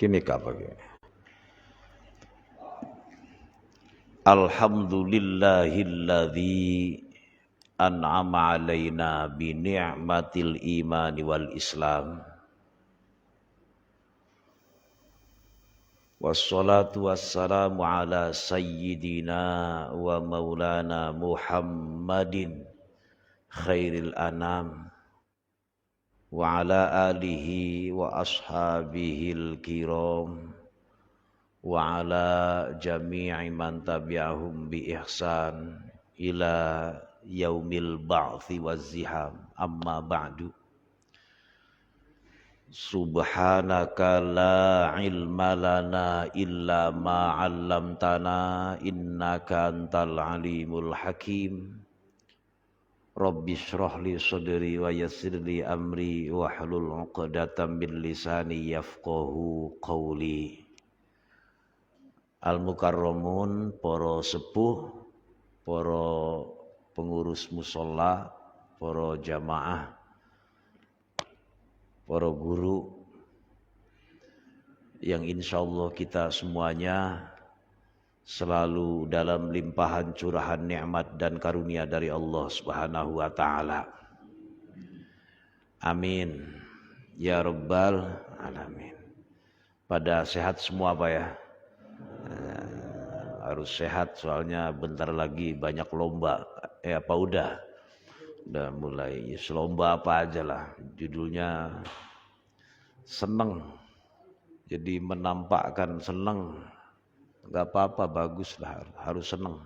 Kimika bagi. Alhamdulillahilladzi an'ama alaina bi ni'matil iman wal islam. Wassalatu wassalamu ala sayyidina wa maulana Muhammadin khairil anam wa ala alihi wa ashabihil kiram wa ala jami'i man tabi'ahum bi ihsan ila yaumil ba'thi wazziham amma ba'du. Subhanaka la ilma lana illa ma 'allamtana innaka antal alimul hakim. Rabbi shrah li sadri wa yassir li amri wahlul 'uqdatam min lisani yafqahu qawli. Al-mukarramun, para sepuh, para pengurus mushola, para jamaah, para guru yang insyaallah kita semuanya selalu dalam limpahan curahan nikmat dan karunia dari Allah Subhanahu wa taala. Amin ya rabbal alamin. Pada sehat semua Pak ya? Harus sehat soalnya bentar lagi banyak lomba. Apa udah mulai lomba apa aja lah. Judulnya seneng. Jadi menampakkan seneng. Gak apa-apa, bagus lah, harus seneng,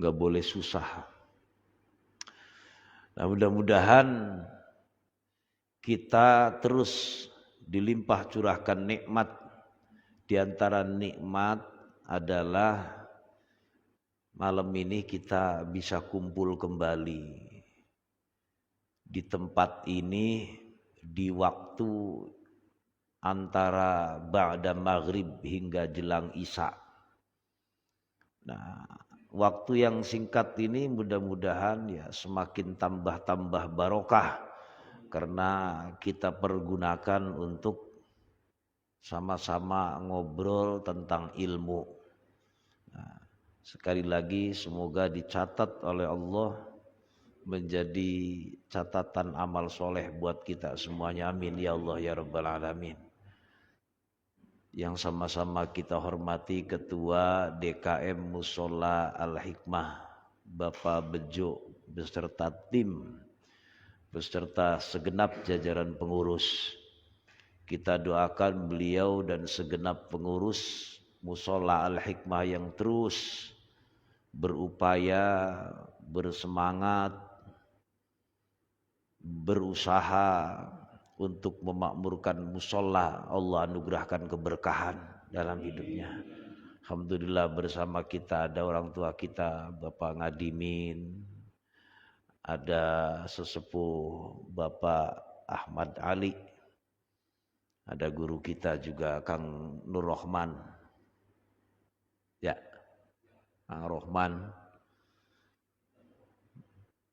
gak boleh susah. Nah mudah-mudahan kita terus dilimpah curahkan nikmat. Di antara nikmat adalah malam ini kita bisa kumpul kembali di tempat ini di waktu antara ba'da maghrib hingga jelang isya. Nah, waktu yang singkat ini mudah-mudahan ya semakin tambah barokah karena kita pergunakan untuk sama-sama ngobrol tentang ilmu. Nah, sekali lagi semoga dicatat oleh Allah menjadi catatan amal soleh buat kita semuanya. Amin ya Allah ya rabbal alamin. Yang sama-sama kita hormati Ketua DKM Mushola Al-Hikmah Bapak Bejo beserta tim, beserta segenap jajaran pengurus. Kita doakan beliau dan segenap pengurus Mushola Al-Hikmah yang terus berupaya, bersemangat, berusaha untuk memakmurkan mushola. Allah anugerahkan keberkahan dalam hidupnya. Alhamdulillah bersama kita ada orang tua kita Bapak Ngadimin, ada sesepuh Bapak Ahmad Ali, ada guru kita juga Kang Nur Rahman, ya Kang Rohman,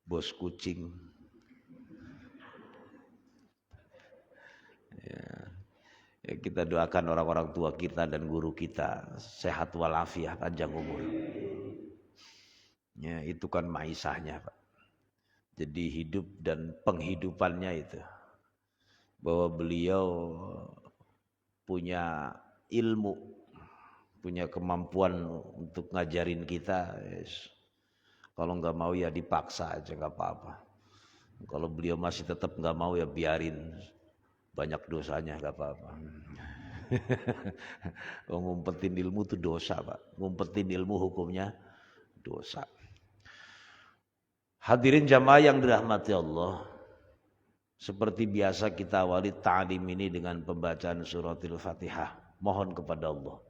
bos kucing. Ya, kita doakan orang-orang tua kita dan guru kita sehat walafiat, panjang umur. Ya, itu kan maisahnya Pak. Jadi hidup dan penghidupannya itu. Bahwa beliau punya ilmu, punya kemampuan untuk ngajarin kita. Yes. Kalau nggak mau ya dipaksa aja nggak apa-apa. Kalau beliau masih tetap nggak mau ya biarin. Banyak dosanya gak apa-apa. Ngumpetin ilmu itu dosa Pak. Ngumpetin ilmu hukumnya dosa. Hadirin jamaah yang dirahmati Allah. Seperti biasa kita awali ta'lim ini dengan pembacaan suratul Fatihah. Mohon kepada Allah.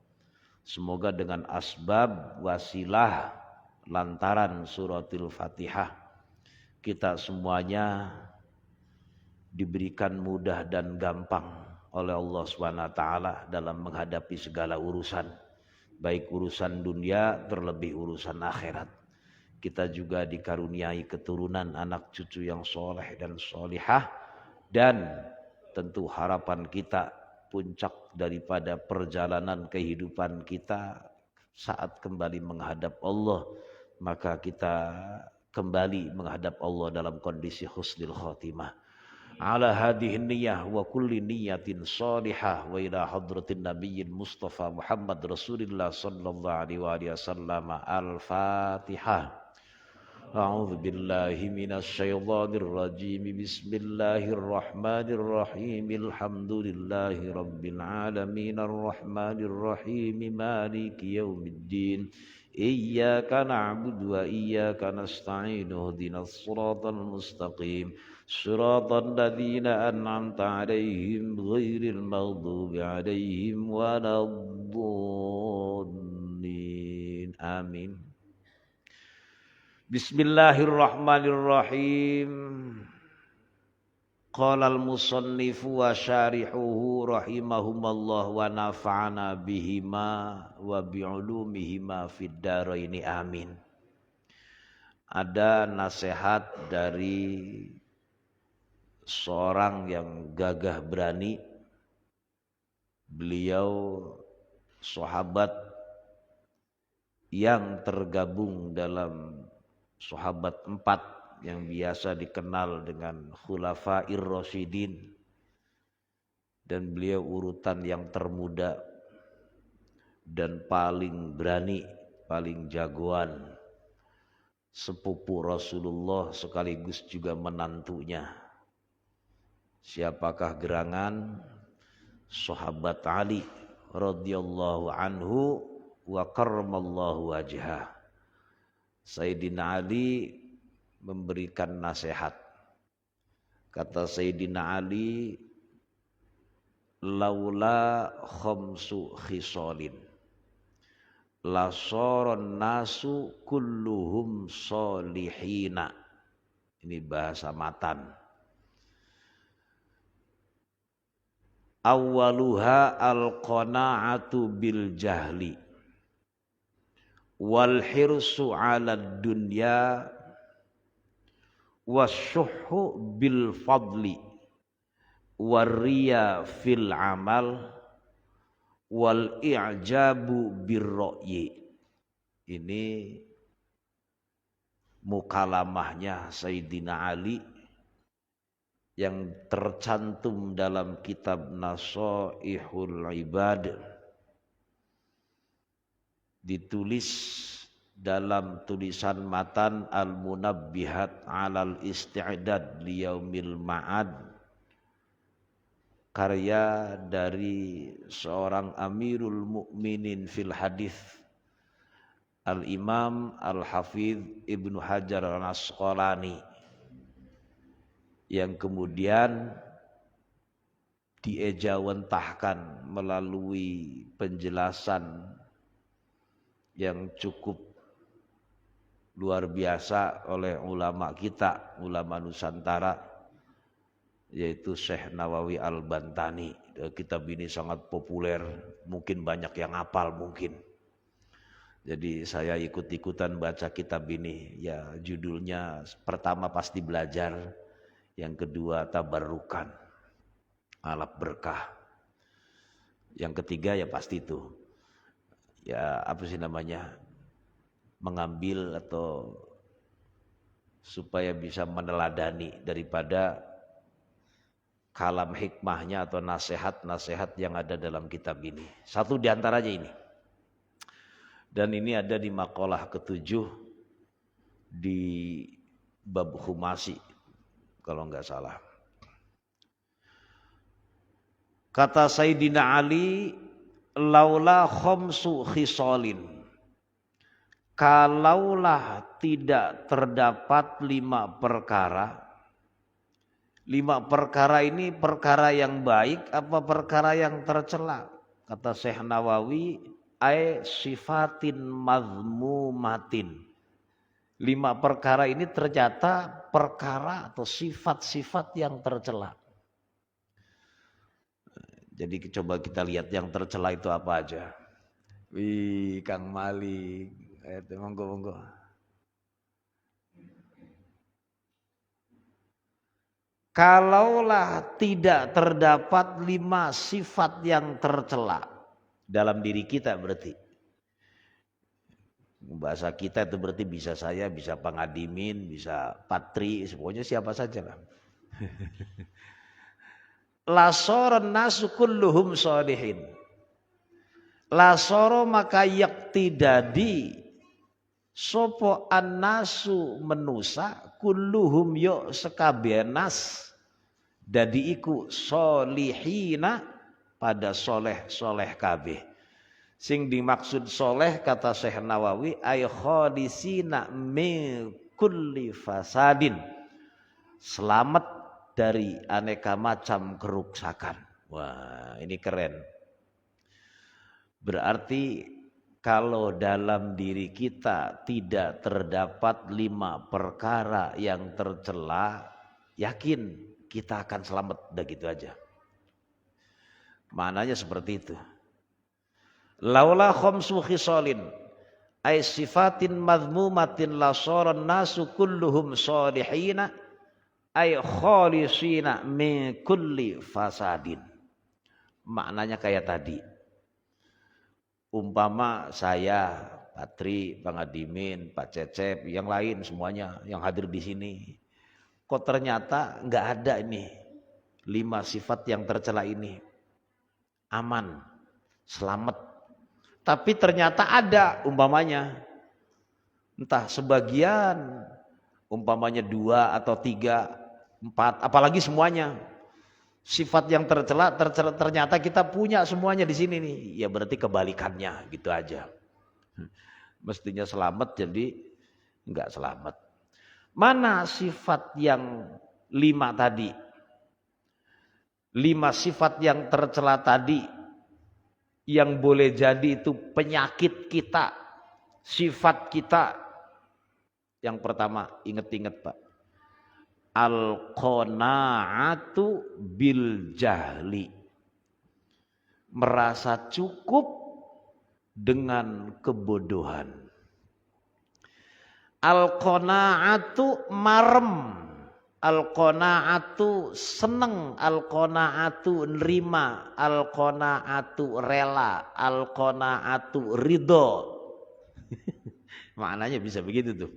Semoga dengan asbab, wasilah, lantaran suratul Fatihah. Kita semuanya diberikan mudah dan gampang oleh Allah SWT dalam menghadapi segala urusan, baik urusan dunia terlebih urusan akhirat. Kita juga dikaruniai keturunan anak cucu yang soleh dan solihah, dan tentu harapan kita puncak daripada perjalanan kehidupan kita saat kembali menghadap Allah, maka kita kembali menghadap Allah dalam kondisi husnul khotimah. Ala hadhihi niyyah wa kulli niyyatin salihah wa ila hadratin nabiyyin Mustafa Muhammad Rasulillah sallallahu alaihi wasallam. Al-Fatihah. A'udzu billahi minasy syaithanir rajim. Bismillahirrahmanir rahim. Alhamdulillahi rabbil alamin arrahmanir rahim maliki yaumiddin. Iyyaka na'budu wa iyyaka nasta'in. Ihdinas siratal mustaqim. Shiratal ladzina an'amta 'alaihim ghairil maghdubi 'alaihim waladdallin. Amin. Bismillahirrahmanirrahim. Qala al-musannifu wa syarihuhu rahimahumallah wa nafa'ana bihima wa bi'ulumihima fid dharaini amin. Ada nasihat dari seorang yang gagah berani. Beliau sahabat yang tergabung dalam sahabat 4 yang biasa dikenal dengan Khulafair Rasyidin, dan beliau urutan yang termuda dan paling berani, paling jagoan, sepupu Rasulullah sekaligus juga menantunya. Siapakah gerangan? Sahabat Ali radhiyallahu anhu wa karramallahu wajhah. Sayyidina Ali memberikan nasihat. Kata Sayyidina Ali, laula khamsu khisalin la saran nasu kulluhum solihina. Ini bahasa matan. Awwaluha al-qana'atu bil jahli wal hirsu 'alad dunya wasyuhhu bil fadli warriya fil amal wal i'jabu bir ra'yi. Ini mukalamahnya Sayyidina Ali yang tercantum dalam kitab Nasaihul Ibad, ditulis dalam tulisan matan Al-Munabbihat 'alal Isti'dad Liyaumil Ma'ad, karya dari seorang Amirul Mukminin fil Hadis, Al-Imam Al-Hafidh Ibnu Hajar Al-Asqalani, yang kemudian diejawantahkan melalui penjelasan yang cukup luar biasa oleh ulama kita, ulama Nusantara, yaitu Syekh Nawawi Al-Bantani. Kitab ini sangat populer, mungkin banyak yang hafal mungkin. Jadi saya ikut-ikutan baca kitab ini. Ya, judulnya pertama pasti belajar, yang kedua tabarrukan, alap berkah, yang ketiga ya pasti itu, ya apa sih namanya, mengambil atau supaya bisa meneladani daripada kalam hikmahnya atau nasihat-nasihat yang ada dalam kitab ini. Satu diantaranya ini, dan ini ada di makalah ke-7 di bab khumasi kalau enggak salah. Kata Sayyidina Ali, laula khamsu khisalin, kalaulah tidak terdapat 5 perkara. 5 perkara ini perkara yang baik apa perkara yang tercela? Kata Syekh Nawawi, ai sifatin mazmumatin. 5 perkara ini ternyata perkara atau sifat-sifat yang tercela. Jadi coba kita lihat yang tercela itu apa aja. Wih, Kang Malik, monggo. Kalaulah tidak terdapat 5 sifat yang tercela dalam diri kita berarti. Bahasa kita itu berarti bisa saya, bisa Pangadimin, bisa Patri, pokoknya siapa saja lah. Lasoron nasu kulluhum sholihin. Lasoro maka yaktidadi sopo annasu menusa kulluhum yo sekabenas dadi iku solihina pada soleh kabeh. Sing dimaksud soleh kata Syekh Nawawi ay khalisina min kulli fasadin, selamat dari aneka macam kerusakan. Wah, ini keren. Berarti kalau dalam diri kita tidak terdapat 5 perkara yang tercela, yakin kita akan selamat, udah gitu aja. Maknanya seperti itu. Laula khamsu khisalin ay sifatin madhmumatin la saran nasu kulluhum salihina ay khalisina min kulli fasadin. Maknanya kayak tadi. Umpama saya, Patri, Pangadimin, Pak Cecep, yang lain semuanya yang hadir di sini. Kok ternyata nggak ada ini 5 sifat yang tercela ini. Aman, selamat. Tapi ternyata ada umpamanya. Entah sebagian, umpamanya 2 atau 3, 4, apalagi semuanya. Sifat yang tercela ternyata kita punya semuanya di sini nih. Ya berarti kebalikannya gitu aja. Mestinya selamat jadi enggak selamat. Mana sifat yang 5 tadi? 5 sifat yang tercela tadi yang boleh jadi itu penyakit kita, sifat kita. Yang pertama, ingat-ingat Pak. Al-qanaatu bil jahli. Merasa cukup dengan kebodohan. Al-qanaatu marem. Al-qanaatu seneng. Al-qanaatu nerima. Al-qanaatu rela. Al-qanaatu ridho. Maknanya bisa begitu tuh.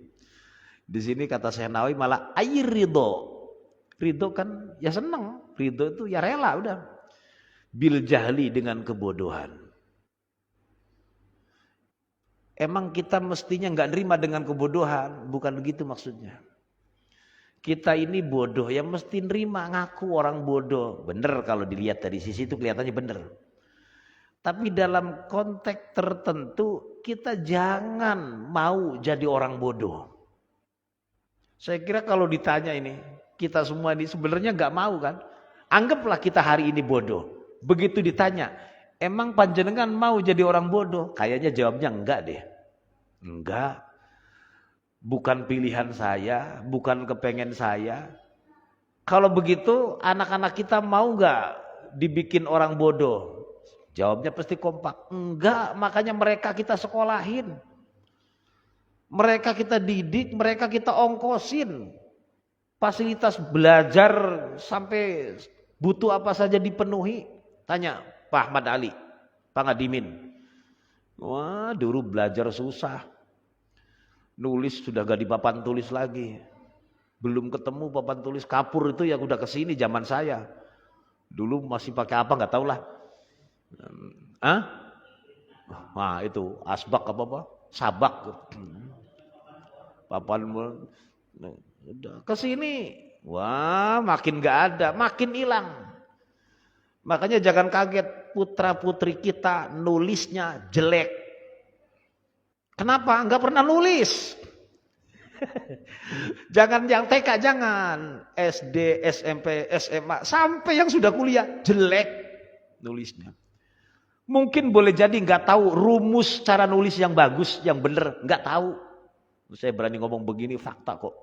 Di sini kata Syekh Nawawi malah air ridho. Ridho kan ya seneng. Ridho itu ya rela udah. Bil jahli dengan kebodohan. Emang kita mestinya nggak nerima dengan kebodohan. Bukan begitu maksudnya. Kita ini bodoh ya mesti nerima, ngaku orang bodoh. Bener kalau dilihat dari sisi itu kelihatannya bener. Tapi dalam konteks tertentu kita jangan mau jadi orang bodoh. Saya kira kalau ditanya ini, kita semua ini sebenarnya nggak mau kan? Anggaplah kita hari ini bodoh. Begitu ditanya, emang panjenengan mau jadi orang bodoh? Kayaknya jawabnya enggak deh. Enggak. Bukan pilihan saya, bukan kepengen saya. Kalau begitu anak-anak kita mau nggak dibikin orang bodoh? Jawabnya pasti kompak. Enggak, makanya mereka kita sekolahin. Mereka kita didik, mereka kita ongkosin. Fasilitas belajar sampai butuh apa saja dipenuhi. Tanya Pak Ahmad Ali, Pangadimin. Wah, dulu belajar susah. Nulis sudah gak di papan tulis lagi. Belum ketemu papan tulis kapur itu yang udah kesini zaman saya. Dulu masih pakai apa nggak tahu lah. Nah itu asbak apa? Sabak. Papan udah kesini. Wah makin nggak ada, makin hilang. Makanya jangan kaget putra putri kita nulisnya jelek. Kenapa? Enggak pernah nulis. Jangan yang TK, jangan. SD, SMP, SMA, sampai yang sudah kuliah, jelek nulisnya. Mungkin boleh jadi enggak tahu rumus cara nulis yang bagus, yang benar, enggak tahu. Saya berani ngomong begini, fakta kok.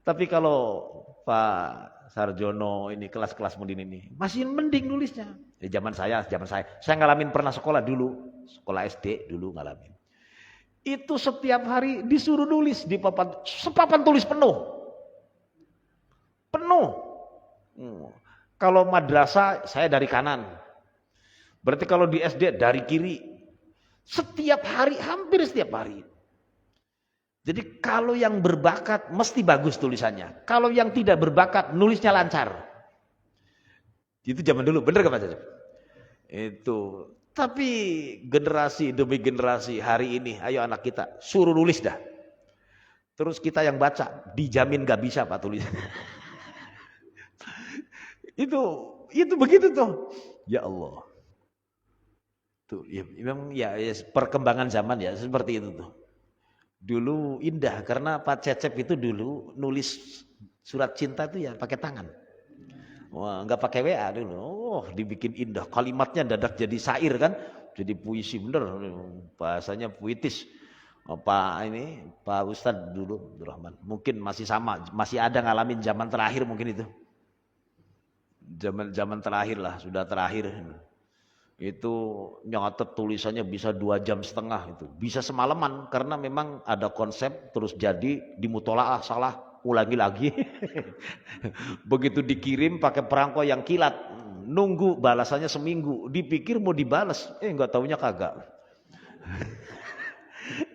Tapi kalau Pak Sarjono ini kelas-kelas mending ini, masih mending nulisnya. Di zaman saya ngalamin pernah sekolah dulu. Sekolah SD dulu ngalamin. Itu setiap hari disuruh nulis di papan tulis penuh. Hmm. Kalau madrasah saya dari kanan. Berarti kalau di SD dari kiri. Setiap hari, hampir setiap hari. Jadi kalau yang berbakat mesti bagus tulisannya. Kalau yang tidak berbakat nulisnya lancar. Itu zaman dulu, bener gak Pak Cecep? Itu. Tapi generasi demi generasi hari ini, ayo anak kita suruh nulis dah. Terus kita yang baca, dijamin gak bisa Pak tulis. itu begitu tuh. Ya Allah. Tuh, ya, memang ya perkembangan zaman ya seperti itu tuh. Dulu indah karena Pak Cecep itu dulu nulis surat cinta itu ya pakai tangan. Wah, nggak pakai WA dulu. Oh, dibikin indah. Kalimatnya dadak jadi syair kan, jadi puisi bener. Bahasanya puitis. Pak Ustadz dulu, Abdurrahman. Mungkin masih sama, masih ada ngalamin zaman terakhir mungkin itu. Zaman terakhir lah, sudah terakhir. Itu nyatet tulisannya bisa 2,5 jam itu. Bisa semalaman karena memang ada konsep terus jadi dimutolaah salah, ulangi lagi. Begitu dikirim pakai perangko yang kilat, nunggu balasannya seminggu, dipikir mau dibalas, nggak taunya kagak.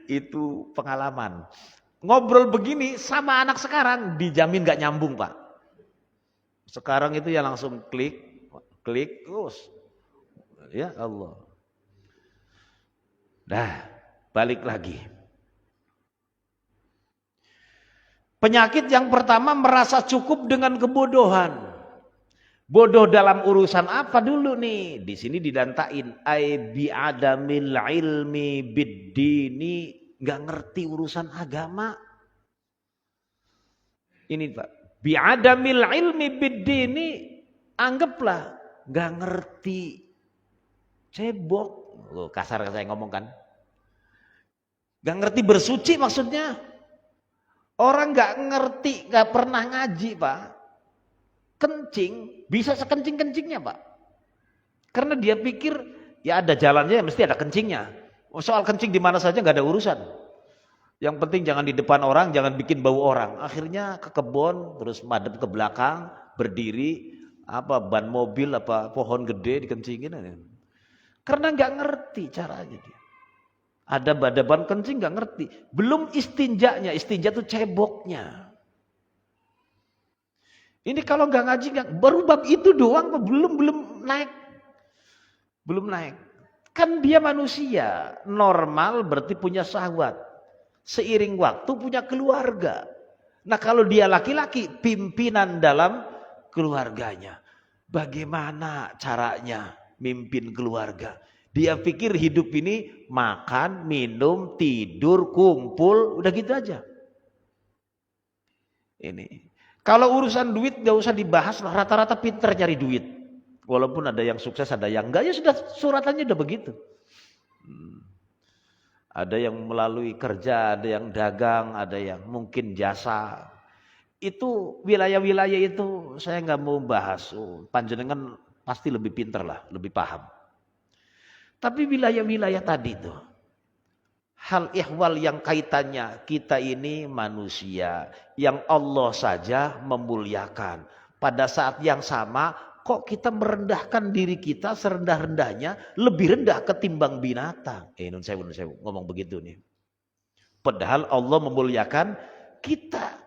Itu pengalaman. Ngobrol begini sama anak sekarang dijamin gak nyambung Pak. Sekarang itu ya langsung klik terus. Ya Allah. Dah, balik lagi. Penyakit yang pertama merasa cukup dengan kebodohan. Bodoh dalam urusan apa dulu nih? Di sini didantain ai bi adamil ilmi biddini, enggak ngerti urusan agama. Ini Pak, bi adamil ilmi biddini, anggaplah enggak ngerti, cebok. Loh, kasar saya ngomong kan. Enggak ngerti bersuci maksudnya. Orang enggak ngerti, enggak pernah ngaji, Pak. Kencing, bisa sekencing-kencingnya Pak. Karena dia pikir ya ada jalannya mesti ada kencingnya. Soal kencing di mana saja nggak ada urusan. Yang penting jangan di depan orang, jangan bikin bau orang. Akhirnya ke kebun, terus madep ke belakang, berdiri, ban mobil, pohon gede dikencingin. Karena nggak ngerti caranya dia. Ada ban kencing nggak ngerti. Belum istinjanya, istinja itu ceboknya. Ini kalau nggak ngaji, baru bab itu doang, belum naik. Belum naik. Kan dia manusia, normal berarti punya syahwat. Seiring waktu punya keluarga. Nah kalau dia laki-laki, pimpinan dalam keluarganya. Bagaimana caranya mimpin keluarga? Dia pikir hidup ini makan, minum, tidur, kumpul, udah gitu aja. Ini. Kalau urusan duit gak usah dibahas lah, rata-rata pinter nyari duit. Walaupun ada yang sukses, ada yang enggak, ya sudah suratannya udah begitu. Ada yang melalui kerja, ada yang dagang, ada yang mungkin jasa. Itu wilayah-wilayah itu saya nggak mau bahas. Panjenengan pasti lebih pinter lah, lebih paham. Tapi wilayah-wilayah tadi tuh, hal ihwal yang kaitannya kita ini manusia yang Allah saja memuliakan. Pada saat yang sama kok kita merendahkan diri kita serendah-rendahnya, lebih rendah ketimbang binatang. Nun sewu ngomong begitu nih. Padahal Allah memuliakan kita.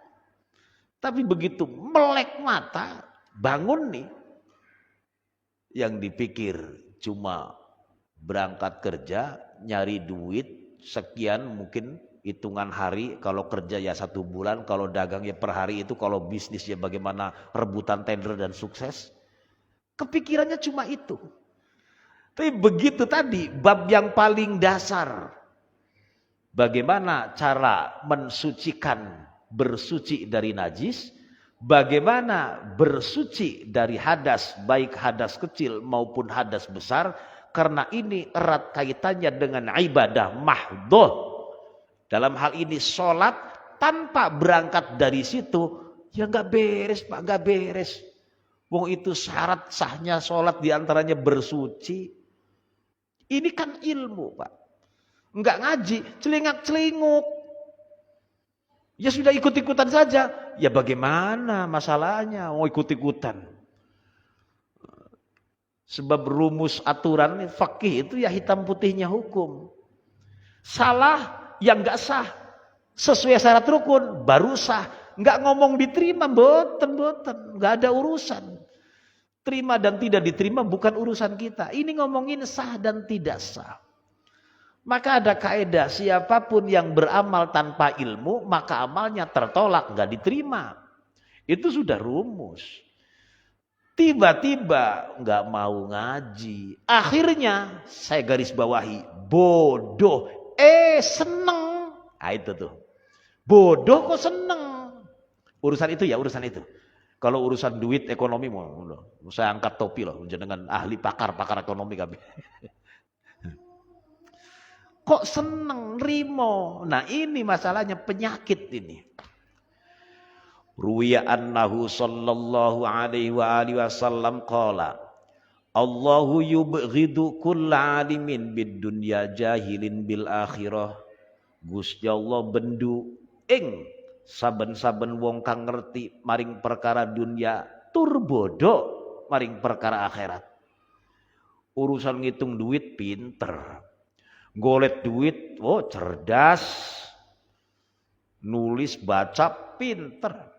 Tapi begitu melek mata, bangun nih. Yang dipikir cuma berangkat kerja, nyari duit, sekian mungkin hitungan hari, kalau kerja ya 1 bulan, kalau dagang ya per hari itu, kalau bisnis ya bagaimana rebutan tender dan sukses. Kepikirannya cuma itu. Tapi begitu tadi bab yang paling dasar, bagaimana cara mensucikan, bersuci dari najis, bagaimana bersuci dari hadas, baik hadas kecil maupun hadas besar, karena ini erat kaitannya dengan ibadah mahdhah. Dalam hal ini sholat tanpa berangkat dari situ, ya nggak beres Pak, nggak beres. Wong itu syarat sahnya sholat diantaranya bersuci. Ini kan ilmu Pak. Nggak ngaji, celingak-celinguk. Ya sudah ikut-ikutan saja. Ya bagaimana masalahnya mau ikut-ikutan? Sebab rumus aturan fikih itu ya hitam putihnya hukum. Salah yang enggak sah sesuai syarat rukun baru sah. Enggak ngomong diterima, boten, enggak ada urusan. Terima dan tidak diterima bukan urusan kita. Ini ngomongin sah dan tidak sah. Maka ada kaidah, siapapun yang beramal tanpa ilmu, maka amalnya tertolak, enggak diterima. Itu sudah rumus. Tiba-tiba enggak mau ngaji. Akhirnya saya garis bawahi, bodoh. Seneng. Nah itu tuh. Bodoh kok seneng. Urusan itu ya urusan itu. Kalau urusan duit ekonomi mau saya angkat topi loh dengan ahli pakar ekonomi kami. Kok seneng rimo. Nah ini masalahnya penyakit ini. Ruwiya annahu sallallahu alaihi wa alihi wasallam qala Allahu yubghidu kulla alimin bid dunya jahilin bil akhirah. Gusti Allah bendu ing saben-saben wong kang ngerti maring perkara dunia tur bodoh maring perkara akhirat. Urusan ngitung duit pinter, golet duit cerdas, nulis baca pinter.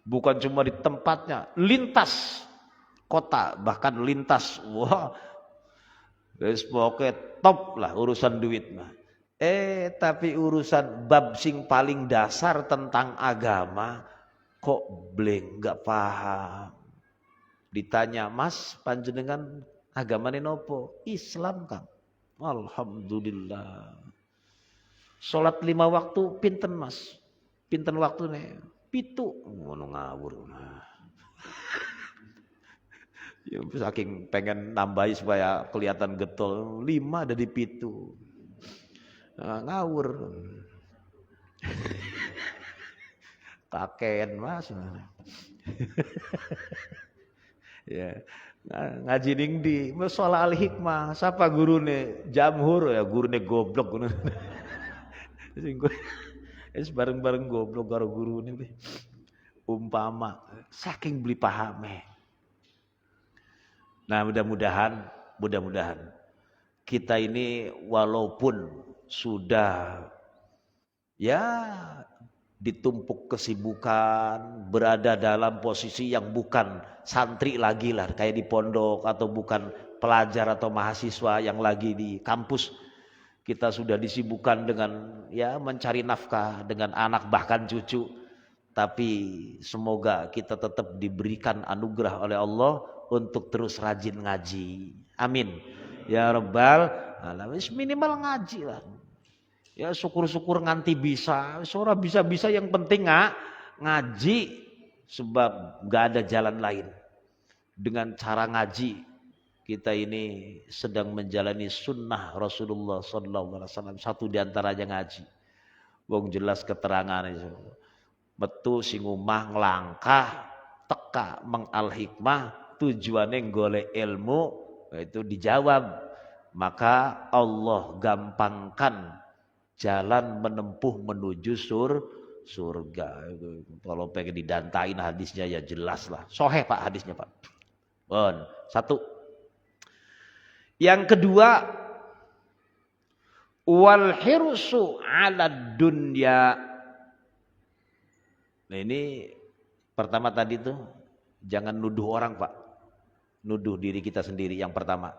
Bukan cuma di tempatnya, lintas kota bahkan lintas guys pokoknya top lah urusan duit mah. Tapi urusan bab sing paling dasar tentang agama kok blank, nggak paham. Ditanya, Mas, panjenengan agamane nopo? Islam, Kang. Alhamdulillah. Salat 5 waktu pinten, Mas? Pinten waktune? 7. Ngono ngawur. Ya, saking pengen nambahi supaya kelihatan getol, 5 ada di 7. Ngawur. Kaken Mas. Ya, ngaji ning di Mushola Al Hikmah. Siapa gurune? Jamhur ya, gurune goblok ngono. Wis bareng-bareng goblok karo gurune iki. Umpama saking beli pahame. Nah, mudah-mudahan kita ini walaupun sudah ya ditumpuk kesibukan, berada dalam posisi yang bukan santri lagi lah, kayak di pondok atau bukan pelajar atau mahasiswa yang lagi di kampus. Kita sudah disibukkan dengan ya mencari nafkah dengan anak bahkan cucu. Tapi semoga kita tetap diberikan anugerah oleh Allah untuk terus rajin ngaji. Amin. Ya Rabbal alamin, minimal ngaji lah. Ya syukur-syukur nganti bisa, seorang bisa-bisa yang penting ngaji, sebab gak ada jalan lain. Dengan cara ngaji kita ini sedang menjalani sunnah Rasulullah SAW. Satu diantaranya ngaji. Wong jelas keterangan itu. Metu sing omah nglangkah teka mengal hikmah tujuannya golek ilmu itu dijawab, maka Allah gampangkan jalan menempuh menuju surga. Kalau pengen didantain hadisnya ya jelas lah. Sahih Pak hadisnya Pak. Satu. Yang kedua, wal hirsu 'ala dunya. Nah ini pertama tadi tuh jangan nuduh orang Pak. Nuduh diri kita sendiri yang pertama.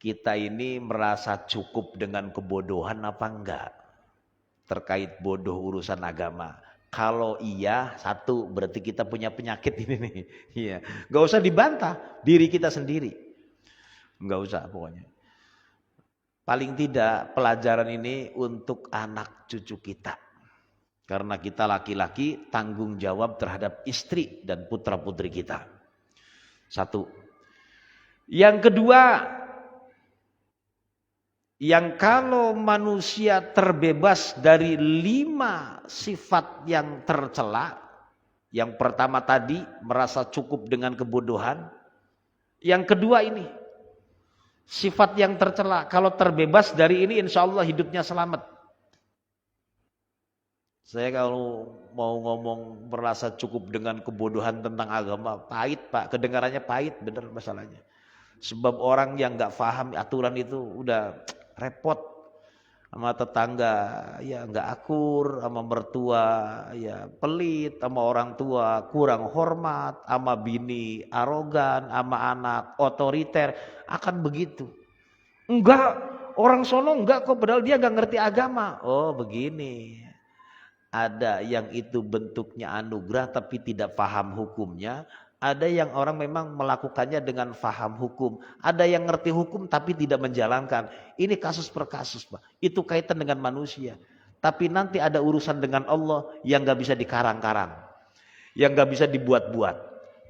Kita ini merasa cukup dengan kebodohan apa enggak? Terkait bodoh urusan agama. Kalau iya, satu berarti kita punya penyakit ini nih. Iya, nggak usah dibantah diri kita sendiri, nggak usah pokoknya. Paling tidak pelajaran ini untuk anak cucu kita, karena kita laki-laki tanggung jawab terhadap istri dan putra putri kita. Satu. Yang kedua. Yang kalau manusia terbebas dari 5 sifat yang tercela. Yang pertama tadi merasa cukup dengan kebodohan. Yang kedua ini sifat yang tercela. Kalau terbebas dari ini insya Allah hidupnya selamat. Saya kalau mau ngomong merasa cukup dengan kebodohan tentang agama, pahit Pak. Kedengarannya pahit bener masalahnya. Sebab orang yang nggak paham aturan itu udah repot, sama tetangga ya nggak akur, sama mertua ya pelit, sama orang tua kurang hormat, sama bini arogan, sama anak otoriter, akan begitu. Enggak, orang sono enggak kok, padahal dia nggak ngerti agama. Oh begini, ada yang itu bentuknya anugerah tapi tidak paham hukumnya. Ada yang orang memang melakukannya dengan faham hukum. Ada yang ngerti hukum tapi tidak menjalankan. Ini kasus per kasus, Pak. Itu kaitan dengan manusia. Tapi nanti ada urusan dengan Allah yang gak bisa dikarang-karang. Yang gak bisa dibuat-buat.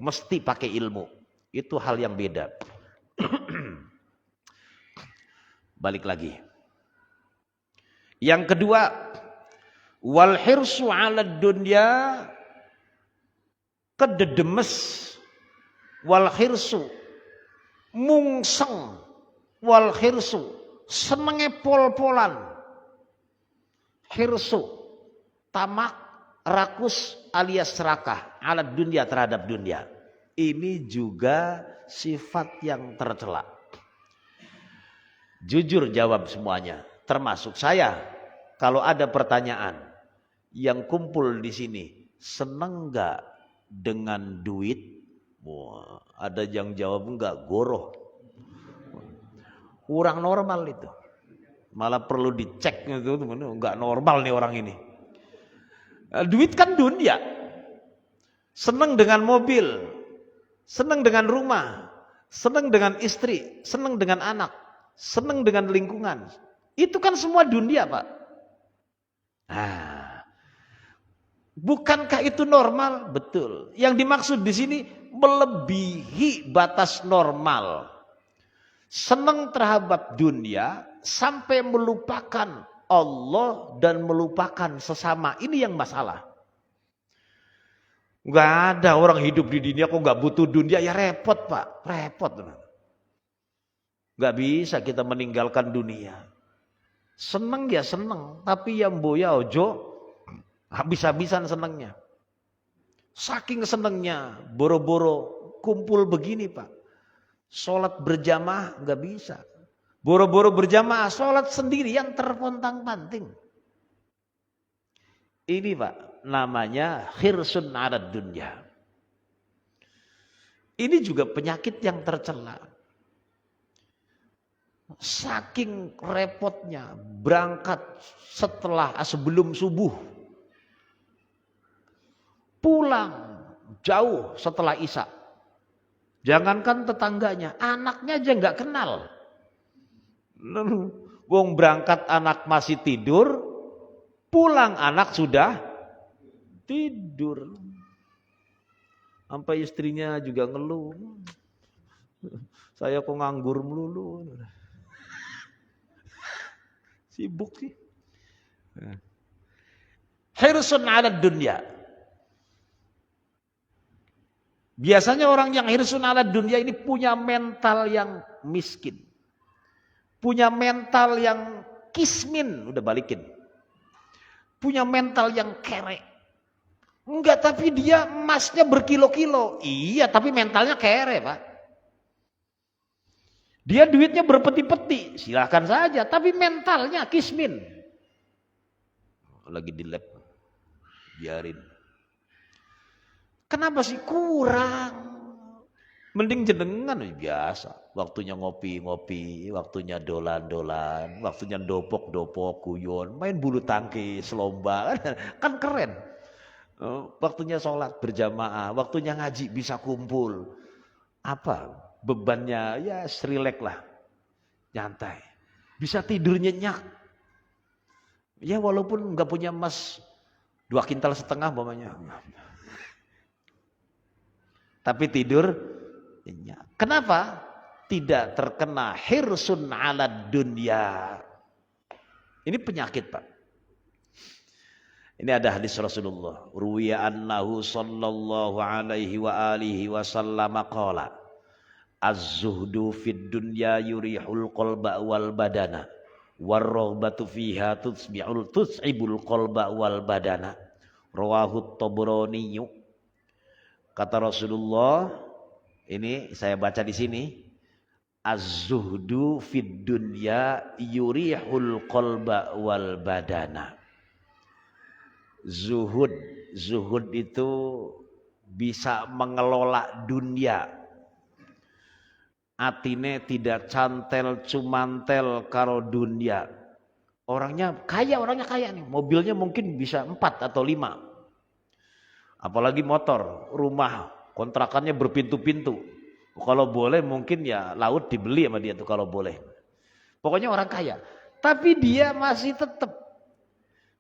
Mesti pakai ilmu. Itu hal yang beda. Balik lagi. Yang kedua, wal hirsu 'ala dunya, kededemes, wal khirsu mungseng, wal khirsu senenge pol-polan, khirsu tamak, rakus alias serakah, ala dunia terhadap dunia. Ini juga sifat yang tercela. Jujur jawab semuanya, termasuk saya. Kalau ada pertanyaan yang kumpul di sini, seneng nggak dengan duit? Wah, ada yang jawab enggak, goroh. Kurang normal itu. Malah perlu dicek gitu, enggak normal nih orang ini. Duit kan dunia. Seneng dengan mobil, seneng dengan rumah, seneng dengan istri, seneng dengan anak, seneng dengan lingkungan. Itu kan semua dunia, Pak. Bukankah itu normal? Betul. Yang dimaksud di sini melebihi batas normal. Senang terhadap dunia sampai melupakan Allah dan melupakan sesama. Ini yang masalah. Gak ada orang hidup di dunia kok gak butuh dunia. Ya repot, Pak. Repot. Gak bisa kita meninggalkan dunia. Seneng ya seneng. Tapi yang boya ojo habis-habisan senengnya. Saking senengnya, boro-boro kumpul begini, Pak. Sholat berjamaah nggak bisa. Boro-boro berjamaah, sholat sendirian terpontang-panting. Ini, Pak, namanya khirsun 'ala dunya. Ini juga penyakit yang tercela. Saking repotnya berangkat sebelum subuh. Pulang jauh setelah isya. Jangankan tetangganya, anaknya aja nggak kenal. Wong berangkat anak masih tidur, pulang anak sudah tidur. Sampai istrinya juga ngeluh. Saya kok nganggur melulu. Sibuk sih. Hirsun 'ala dunya. Biasanya orang yang hirsun 'ala dunya ini punya mental yang miskin. Punya mental yang kismin, udah balikin. Punya mental yang kere. Enggak, tapi dia emasnya berkilo-kilo. Iya, tapi mentalnya kere, Pak. Dia duitnya berpeti-peti, silahkan saja. Tapi mentalnya kismin. Lagi di lab, biarin. Kenapa sih kurang? Mending jenengan biasa. Waktunya ngopi-ngopi, waktunya dolan-dolan, waktunya dopok-dopok, guyon, main bulu tangkis, lomba, kan keren. Waktunya sholat berjamaah, waktunya ngaji bisa kumpul. Apa bebannya? Ya rileks lah, nyantai. Bisa tidur nyenyak. Ya walaupun nggak punya emas 2,5 kintal umpamanya. Tapi tidur nyenyak. Kenapa? Tidak terkena hirsun 'ala dunya. Ini penyakit, Pak. Ini ada hadis Rasulullah. Ruwiya annahu sallallahu alaihi wa alihi wasallam qala az-zuhdu fid dunya yurihul qalba wal badana war-raghbatu fiha tus'ibul qalba wal badana. Rawahu Tabrani. Kata Rasulullah, ini saya baca di sini, Az-zuhdu fid dunya yurihul qalba wal badana. Zuhud, zuhud itu bisa mengelola dunia. Atine tidak cantel cumantel karo dunia. Orangnya kaya nih. Mobilnya mungkin bisa 4 atau 5. Apalagi motor, rumah, kontrakannya berpintu-pintu. Kalau boleh mungkin ya laut dibeli sama dia tuh kalau boleh. Pokoknya orang kaya. Tapi dia masih tetap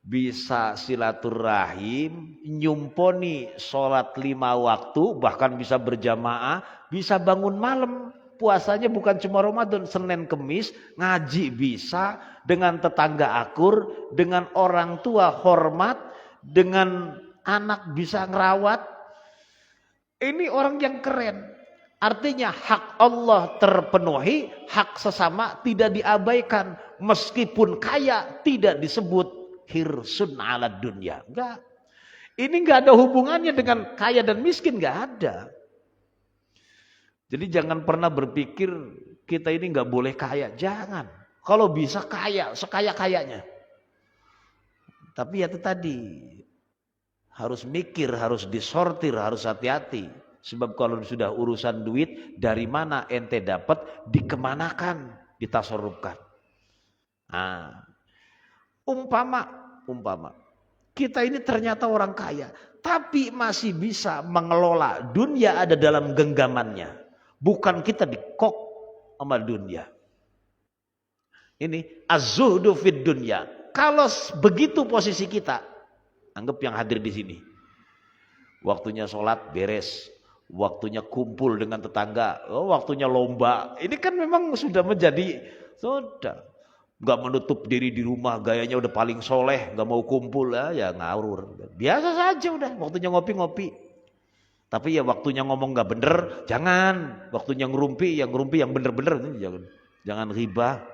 bisa silaturahim, nyumponi sholat 5 waktu, bahkan bisa berjamaah, bisa bangun malam. Puasanya bukan cuma Ramadan, Senin Kemis, ngaji bisa, dengan tetangga akur, dengan orang tua hormat, dengan anak bisa ngerawat. Ini orang yang keren. Artinya hak Allah terpenuhi, hak sesama tidak diabaikan. Meskipun kaya tidak disebut hirsun ala dunya. Enggak. Ini enggak ada hubungannya dengan kaya dan miskin, enggak ada. Jadi jangan pernah berpikir kita ini enggak boleh kaya, jangan. Kalau bisa kaya, sekaya-kayanya. Tapi ya itu tadi, harus mikir, harus disortir, harus hati-hati. Sebab kalau sudah urusan duit, dari mana ente dapat, dikemanakan, ditasarrufkan. Nah, umpama kita ini ternyata orang kaya, tapi masih bisa mengelola dunia ada dalam genggamannya. Bukan kita dikok sama dunia. Ini az-zuhdu fid dunya. Kalau begitu posisi kita, anggap yang hadir di sini. Waktunya sholat beres. Waktunya kumpul dengan tetangga, waktunya lomba. Ini kan memang sudah menjadi, nggak menutup diri di rumah, gayanya udah paling soleh, nggak mau kumpul, ya ngawur. Biasa saja udah, waktunya ngopi-ngopi. Tapi ya waktunya ngomong nggak bener, jangan. Waktunya ngerumpi yang bener-bener, jangan ghibah.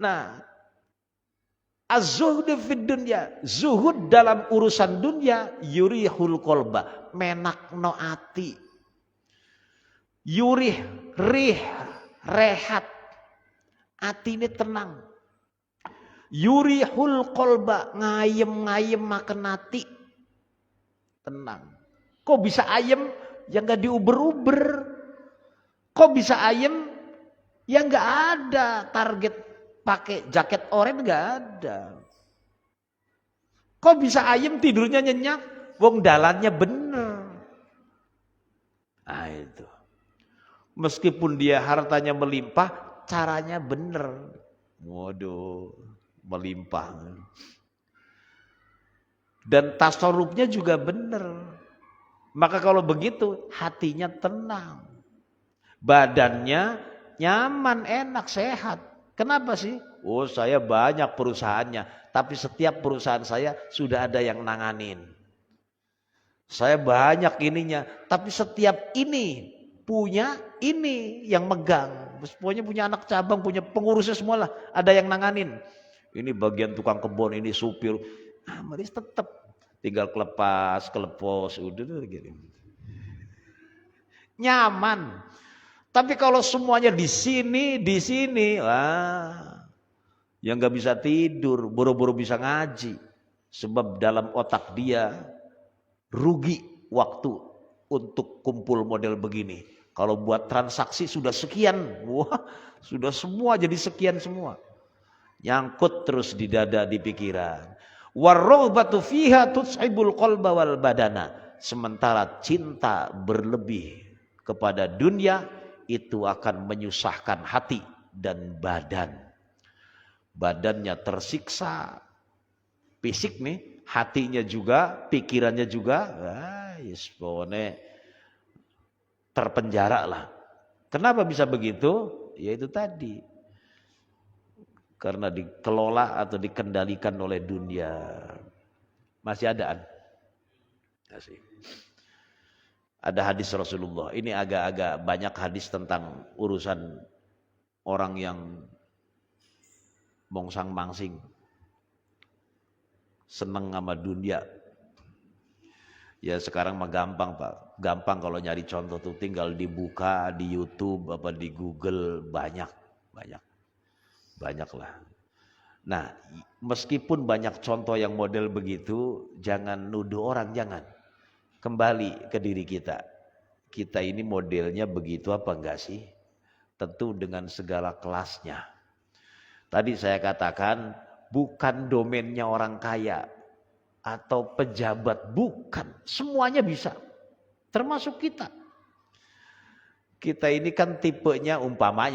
Nah, az-zuhdu fid dunya, zuhud dalam urusan dunia, yurihul qalba, menakno ati. Yurih, rehat. Ati ini tenang. Yurihul qalba, ngayem makan ati. Tenang. Kok bisa ayem? Ya enggak diuber-uber. Kok bisa ayem? Ya enggak ada target pakai jaket oranye nggak ada. Kok bisa ayem tidurnya nyenyak? Wong dalannya bener. Nah itu. Meskipun dia hartanya melimpah, caranya bener. Waduh, melimpah. Dan tasarrufnya juga bener. Maka kalau begitu, hatinya tenang. Badannya nyaman, enak, sehat. Kenapa sih? Oh, saya banyak perusahaannya, tapi setiap perusahaan saya sudah ada yang nanganin. Saya banyak ininya, tapi setiap ini punya ini yang megang. Pokoknya punya anak cabang, punya pengurusnya semua lah, ada yang nanganin. Ini bagian tukang kebun, ini supir. Maris tetap tinggal kelepos, udah gitu. Nyaman. Tapi kalau semuanya di sini, yang nggak bisa tidur, boro-boro bisa ngaji, sebab dalam otak dia rugi waktu untuk kumpul model begini. Kalau buat transaksi sudah sekian, wah, sudah semua jadi sekian semua, nyangkut terus di dada, di pikiran. Warrohbatu fiha tutsibul qalba wal badana. Sementara cinta berlebih kepada dunia itu akan menyusahkan hati dan badan. Badannya tersiksa, fisik nih, hatinya juga, pikirannya juga, terpenjara lah. Kenapa bisa begitu? Ya itu tadi. Karena dikelola atau dikendalikan oleh dunia. Masih adaan? Masih. Ada hadis Rasulullah. Ini agak-agak banyak hadis tentang urusan orang yang mongsang-mangsing, seneng sama dunia. Ya sekarang mah gampang Pak, gampang kalau nyari contoh tuh tinggal dibuka di YouTube apa di Google banyak, banyak, banyak lah. Nah meskipun banyak contoh yang model begitu, jangan nuduh orang, jangan. Kembali ke diri kita, kita ini modelnya begitu apa enggak sih? Tentu dengan segala kelasnya. Tadi saya katakan bukan domainnya orang kaya atau pejabat, bukan. Semuanya bisa, termasuk kita. Kita ini kan tipenya umpama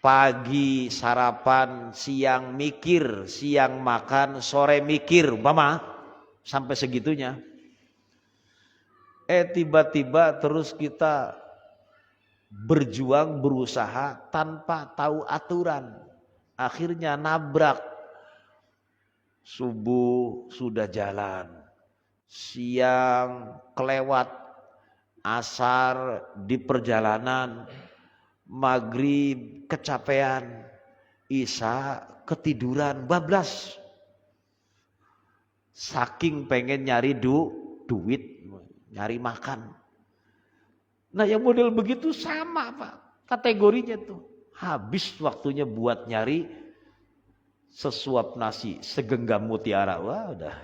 pagi sarapan, siang mikir, siang makan, sore mikir, umpama sampai segitunya. Tiba-tiba terus kita berjuang, berusaha tanpa tahu aturan. Akhirnya nabrak. Subuh sudah jalan, siang kelewat, asar di perjalanan, maghrib kecapean, isya ketiduran, bablas. Saking pengen nyari duit, nyari makan. Nah yang model begitu sama Pak, kategorinya tuh. Habis waktunya buat nyari sesuap nasi, segenggam mutiara. Wah udah.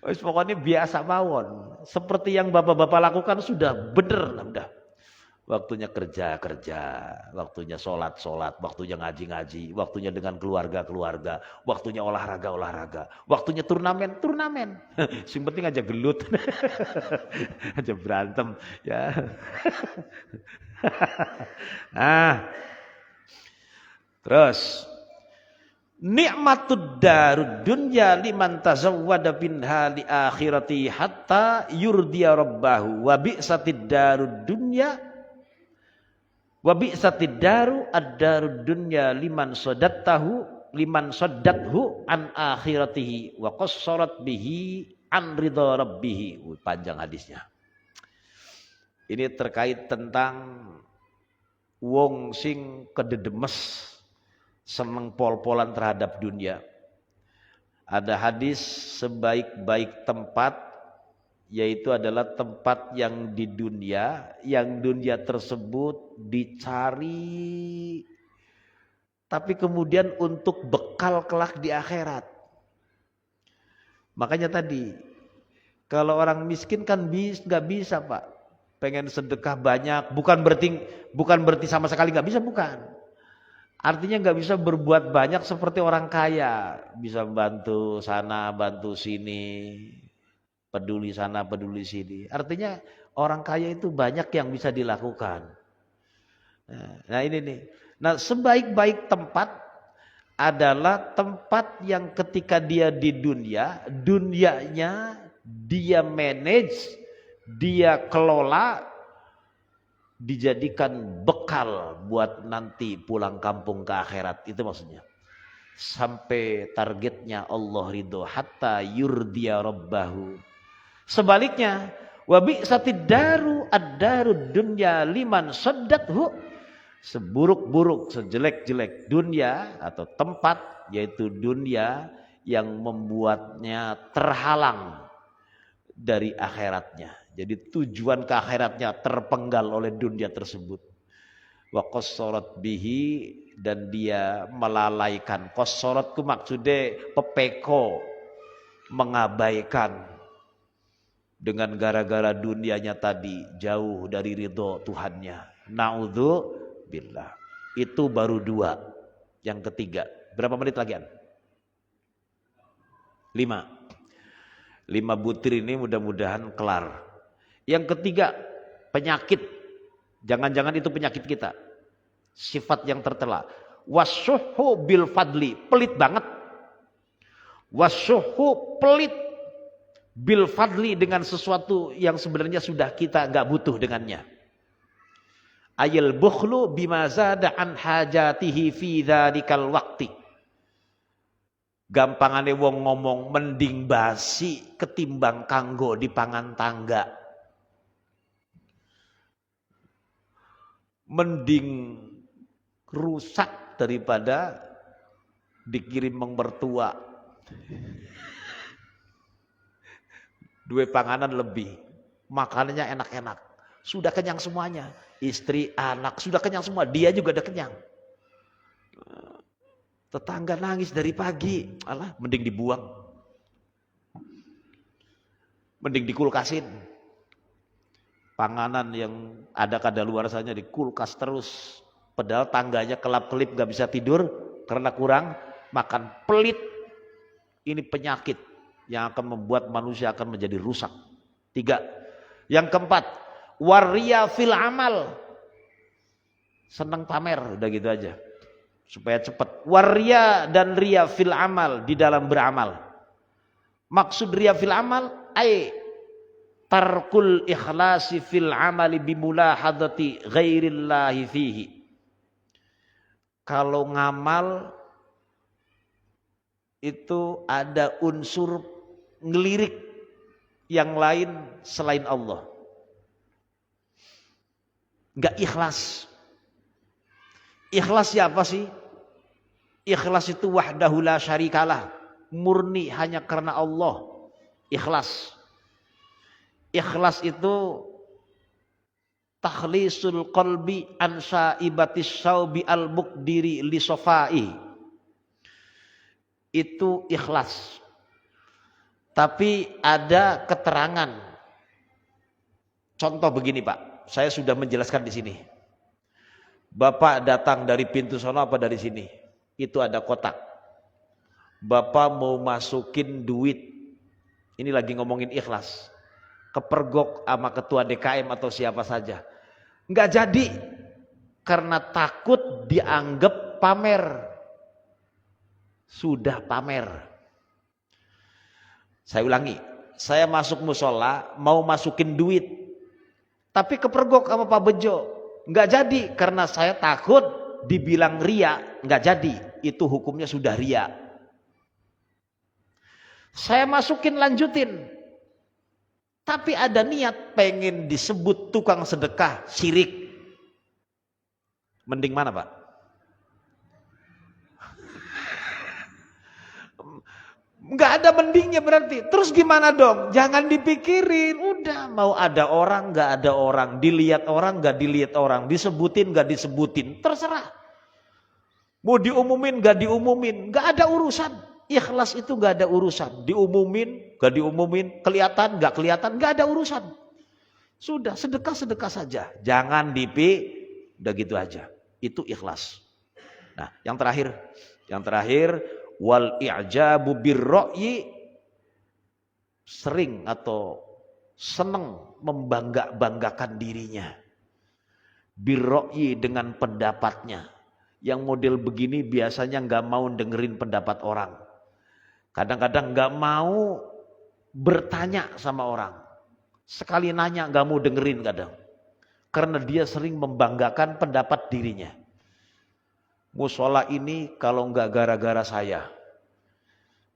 Pokoknya biasa mawon. Seperti yang bapak-bapak lakukan sudah bener. Udah. Waktunya kerja, waktunya sholat, waktunya ngaji, waktunya dengan keluarga, waktunya olahraga, waktunya turnamen. Yang penting aja gelut, aja berantem, ya. Nah, terus nikmatud darud dunya liman tazawwada binha li akhirati hatta yurdiya rabbahu wa bi'satid darud dunya wa bi'satid daru ad-darud dunya liman saddathu an akhiratihi wa qassarat bihi an ridha rabbih. Panjang hadisnya. Ini terkait tentang wong sing kededemes seneng pol-polan terhadap dunia. Ada hadis sebaik-baik tempat yaitu adalah tempat yang di dunia, yang dunia tersebut dicari tapi kemudian untuk bekal kelak di akhirat. Makanya tadi kalau orang miskin kan nggak bisa Pak, pengen sedekah banyak, bukan berarti sama sekali nggak bisa, bukan. Artinya nggak bisa berbuat banyak seperti orang kaya, bisa bantu sana, bantu sini, peduli sana, peduli sini. Artinya orang kaya itu banyak yang bisa dilakukan. Nah ini nih. Nah sebaik-baik tempat adalah tempat yang ketika dia di dunia, dunianya dia manage, dia kelola, dijadikan bekal buat nanti pulang kampung ke akhirat. Itu maksudnya. Sampai targetnya Allah ridho hatta yurdiya rabbahu. Sebaliknya, wa bi'satid daru ad-darud dunya liman saddathu. Seburuk-buruk, sejelek-jelek dunia atau tempat yaitu dunia yang membuatnya terhalang dari akhiratnya. Jadi tujuan ke akhiratnya terpenggal oleh dunia tersebut. Wa qassarat bihi, dan dia melalaikan. Qassarat ku maksudnya pepeko, mengabaikan. Dengan gara-gara dunianya tadi jauh dari ridho Tuhannya. Na'udzubillah. Itu baru 2. Yang ketiga, berapa menit lagi? 5 butir ini mudah-mudahan kelar. Yang ketiga, penyakit. Jangan-jangan itu penyakit kita. Sifat yang tercela. Wasyuhu bil fadli, pelit banget. Wasyuhu, pelit bil fadli, dengan sesuatu yang sebenarnya sudah kita nggak butuh dengannya. Ayil bukhlu bima zada an hajatihi fi dzalikal waqti. Gampangane wong ngomong mending basi ketimbang kanggo di pangan tangga. Mending rusak daripada dikirim mertua. Dua panganan lebih. Makanannya enak-enak. Sudah kenyang semuanya. Istri, anak, sudah kenyang semua. Dia juga udah kenyang. Tetangga nangis dari pagi. Alah, mending dibuang. Mending dikulkasin. Panganan yang ada kadaluarsanya di kulkas terus. Padahal tangganya kelap-kelip gak bisa tidur karena kurang makan. Pelit. Ini penyakit yang akan membuat manusia akan menjadi rusak. 3. Yang keempat, waria fil amal. Senang pamer, udah gitu aja. Supaya cepat. Waria dan ria fil amal, di dalam beramal. Maksud ria fil amal, tarkul ikhlasi fil amali bimulahadati ghairillahi fihi. Kalau ngamal itu ada unsur ngelirik yang lain selain Allah. Enggak ikhlas. Ikhlas siapa sih? Ikhlas itu wahdahu la syarikalah. Murni hanya karena Allah. Ikhlas. Ikhlas itu takhlisul qalbi an saibatis syaubi al muqdiri li sofai. Itu ikhlas. Tapi ada keterangan. Contoh begini Pak, saya sudah menjelaskan di sini. Bapak datang dari pintu sono apa dari sini? Itu ada kotak. Bapak mau masukin duit. Ini lagi ngomongin ikhlas. Kepergok sama ketua DKM atau siapa saja. Enggak jadi. Karena takut dianggap pamer. Sudah pamer. Saya ulangi, saya masuk musola mau masukin duit, tapi kepergok sama Pak Bejo, nggak jadi karena saya takut dibilang ria, nggak jadi, itu hukumnya sudah ria. Saya masukin lanjutin, tapi ada niat pengen disebut tukang sedekah, syirik, mending mana Pak? Nggak ada mendingnya berarti. Terus gimana dong? Jangan dipikirin. Udah mau ada orang, nggak ada orang, dilihat orang, nggak dilihat orang, disebutin, nggak disebutin, terserah. Mau diumumin, nggak diumumin, nggak ada urusan. Ikhlas itu nggak ada urusan. Diumumin, nggak diumumin, kelihatan, nggak kelihatan, nggak ada urusan. Sudah sedekah saja. Jangan udah gitu aja. Itu ikhlas. Nah, yang terakhir. Wal i'jabu birra'yi, sering atau senang membanggakan dirinya. Birra'yi dengan pendapatnya. Yang model begini biasanya nggak mau dengerin pendapat orang. Kadang-kadang nggak mau bertanya sama orang. Sekali nanya nggak mau dengerin kadang. Karena dia sering membanggakan pendapat dirinya. Musola ini kalau enggak gara-gara saya.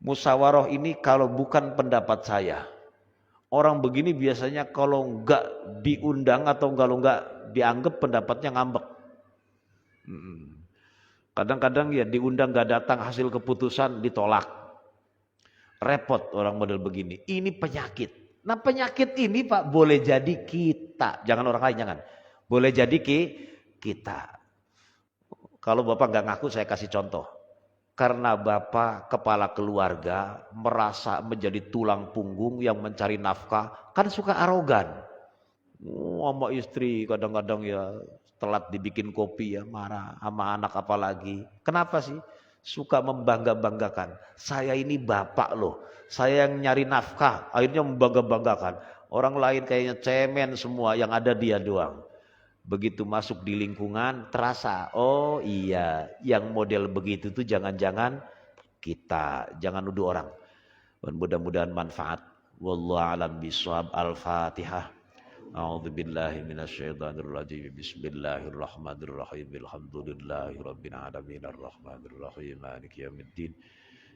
Musyawarah ini kalau bukan pendapat saya. Orang begini biasanya kalau enggak diundang atau kalau enggak dianggap pendapatnya ngambek. Kadang-kadang ya diundang enggak datang, hasil keputusan ditolak. Repot orang model begini. Ini penyakit. Nah penyakit ini Pak boleh jadi kita. Jangan orang lain, jangan. Boleh jadi kita. Kalau Bapak nggak ngaku saya kasih contoh. Karena Bapak kepala keluarga merasa menjadi tulang punggung yang mencari nafkah. Kan suka arogan. Sama istri kadang-kadang ya telat dibikin kopi ya marah. Sama anak apalagi. Kenapa sih? Suka membangga-banggakan. Saya ini bapak loh. Saya yang nyari nafkah. Akhirnya membangga-banggakan. Orang lain kayaknya cemen semua. Yang ada dia doang. Begitu masuk di lingkungan terasa, oh iya yang model begitu tuh jangan-jangan kita, jangan nuduh orang. Dan mudah-mudahan manfaat. Wallahu a'lam bishawab. Al-Fatihah. A'udzubillahi minasyaitonirrajim. Bismillahirrahmanirrahim. Alhamdulillahirabbil alamin arrahmanirrahim maliki yaumiddin.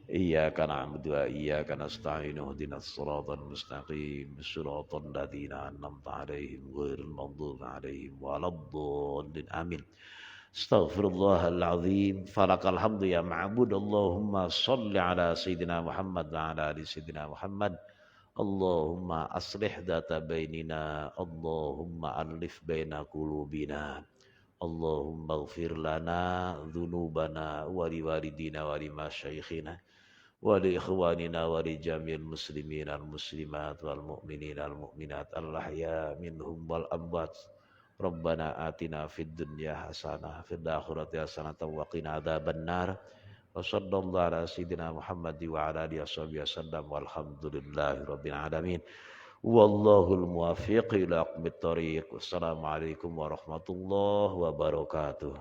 Iyyaka na'budu wa iyyaka nasta'in ihdinas siratal mustaqim siratal ladzina an'amta 'alaihim ghairil maghdubi 'alaihim waladdallin amin. Astaghfirullahal azim. Falakal hamdu ya ma'bud. Allahumma shalli ala sayyidina Muhammad wa ala ali sayyidina Muhammad. Allahumma aslih data bainina. Allahumma alif baina qulubina. Allahumma ighfir lana dhunubana wa liwalidina wa limasyaikhina wa li ikhwanina wa li jamil muslimin al muslimat wal mu'minin al mu'minat al ahya minhum wal amwat. Rabbana atina fid dunya hasanah fil akhirati hasanah wa qina adzabannar. Wa sallallahu ala sayyidina Muhammad wa ala alihi wasallam walhamdulillahi rabbil alamin. Wallahul muwaffiq ila aqwamit thoriq. Wassalamualaikum warahmatullahi wabarakatuh.